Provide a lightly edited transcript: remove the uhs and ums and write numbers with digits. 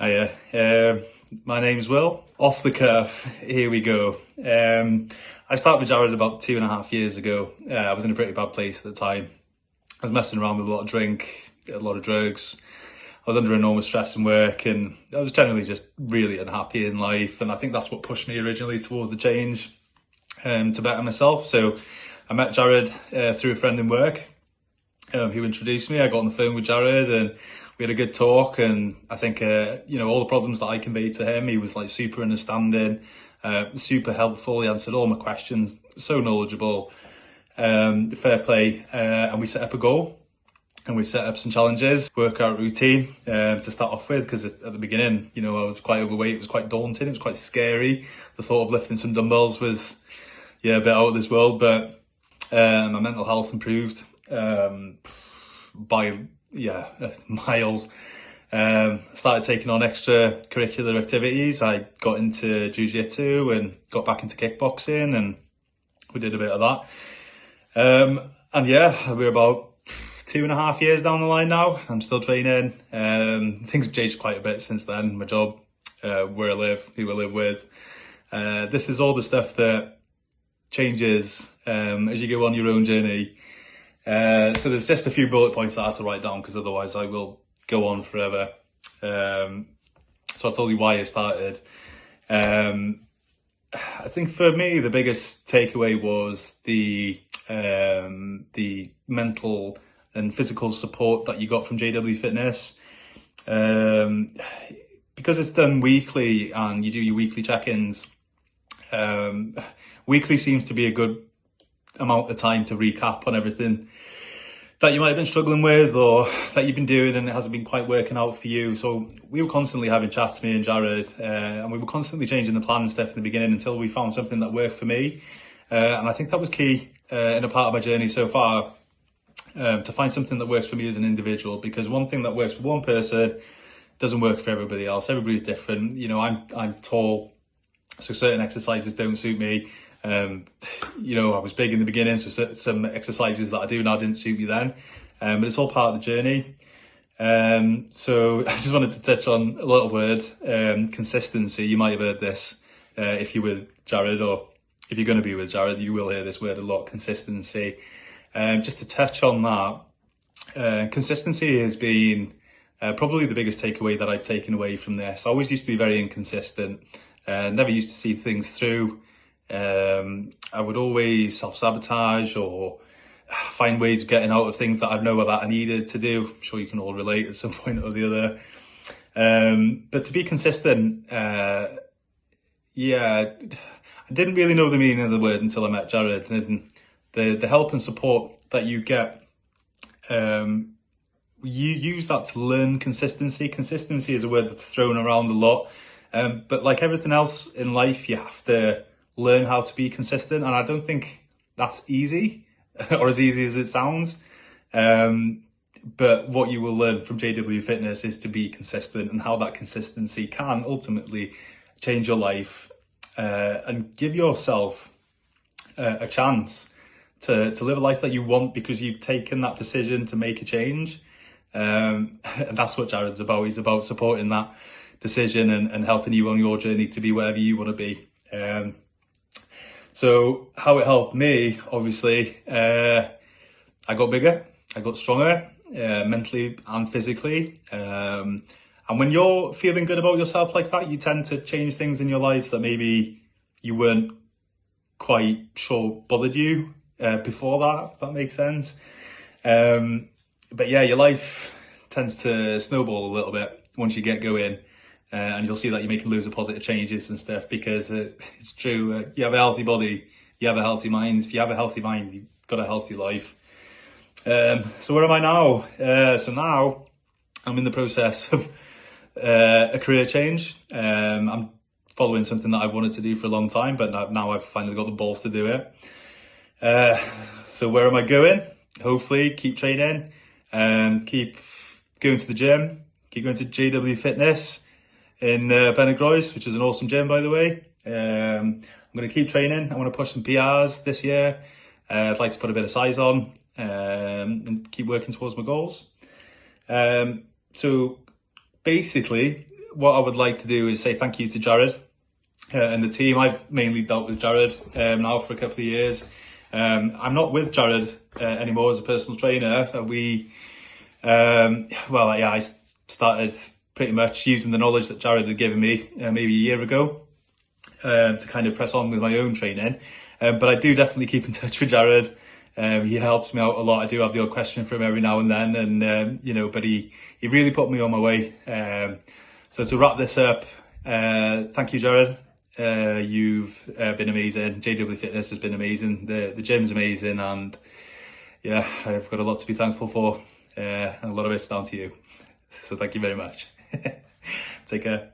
Hiya, my name's Will. Off the cuff, here we go. I started with Jared about 2.5 years ago. I was in a pretty bad place at the time. I was messing around with a lot of drink, a lot of drugs. I was under enormous stress in work, and I was generally just really unhappy in life. And I think that's what pushed me originally towards the change, to better myself. So I met Jared through a friend in work who introduced me. I got on the phone with Jared and we had a good talk, and I think, all the problems that I conveyed to him, he was like super understanding, super helpful. He answered all my questions, so knowledgeable, fair play. And we set up a goal and we set up some challenges, workout routine to start off with, because at the beginning, I was quite overweight. It was quite daunting. It was quite scary. The thought of lifting some dumbbells was, a bit out of this world, but my mental health improved by miles. Started taking on extra curricular activities. I got into jiu-jitsu and got back into kickboxing, and we did a bit of that. We're about 2.5 years down the line now. I'm still training. Things have changed quite a bit since then. My job, where I live, who I live with. This is all the stuff that changes as you go on your own journey. So there's just a few bullet points that I had to write down, because otherwise I will go on forever. So I'll tell you why I started. I think for me, the biggest takeaway was the mental and physical support that you got from JW Fitness. Because it's done weekly and you do your weekly check-ins, weekly seems to be a good amount of time to recap on everything that you might have been struggling with or that you've been doing and it hasn't been quite working out for you. So we were constantly having chats, me and Jared, and we were constantly changing the plan and stuff in the beginning until we found something that worked for me. And I think that was key in a part of my journey so far, to find something that works for me as an individual, because one thing that works for one person doesn't work for everybody else. Everybody's different. I'm tall, so certain exercises don't suit me. I was big in the beginning, so some exercises that I do now didn't suit me then, but it's all part of the journey. So I just wanted to touch on a little word, consistency. You might have heard this if you're with Jared, or if you're going to be with Jared, you will hear this word a lot, consistency. Just to touch on that, consistency has been probably the biggest takeaway that I've taken away from this. I always used to be very inconsistent, never used to see things through. I would always self-sabotage or find ways of getting out of things that I know that I needed to do. I'm sure you can all relate at some point or the other. But to be consistent, I didn't really know the meaning of the word until I met Jared. And the help and support that you get, you use that to learn consistency. Consistency is a word that's thrown around a lot. But like everything else in life, you have to learn how to be consistent, and I don't think that's easy or as easy as it sounds. But what you will learn from JW Fitness is to be consistent, and how that consistency can ultimately change your life, and give yourself a chance to live a life that you want, because you've taken that decision to make a change. And that's what Jared's about. He's about supporting that decision and helping you on your journey to be wherever you want to be. So how it helped me, obviously, I got bigger, I got stronger, mentally and physically. And when you're feeling good about yourself like that, you tend to change things in your lives that maybe you weren't quite sure bothered you before that, if that makes sense. But yeah, your life tends to snowball a little bit once you get going. And you'll see that you're making loads of positive changes and stuff, because it's true. You have a healthy body, you have a healthy mind. If you have a healthy mind, you've got a healthy life. So where am I now? So now I'm in the process of a career change. I'm following something that I've wanted to do for a long time, but now I've finally got the balls to do it. So where am I going? Hopefully keep training, keep going to the gym, keep going to JW Fitness in Benagrois, which is an awesome gym, by the way. I'm going to keep training. I want to push some PRs this year. I'd like to put a bit of size on, and keep working towards my goals. So basically, what I would like to do is say thank you to Jared and the team. I've mainly dealt with Jared now for a couple of years. I'm not with Jared anymore as a personal trainer. I started pretty much using the knowledge that Jared had given me maybe a year ago to kind of press on with my own training. But I do definitely keep in touch with Jared. He helps me out a lot. I do have the odd question from him every now and then, and but he really put me on my way. So to wrap this up, thank you, Jared. You've been amazing. JW Fitness has been amazing. The gym's amazing, and yeah, I've got a lot to be thankful for. And a lot of it's down to you. So thank you very much. Take care.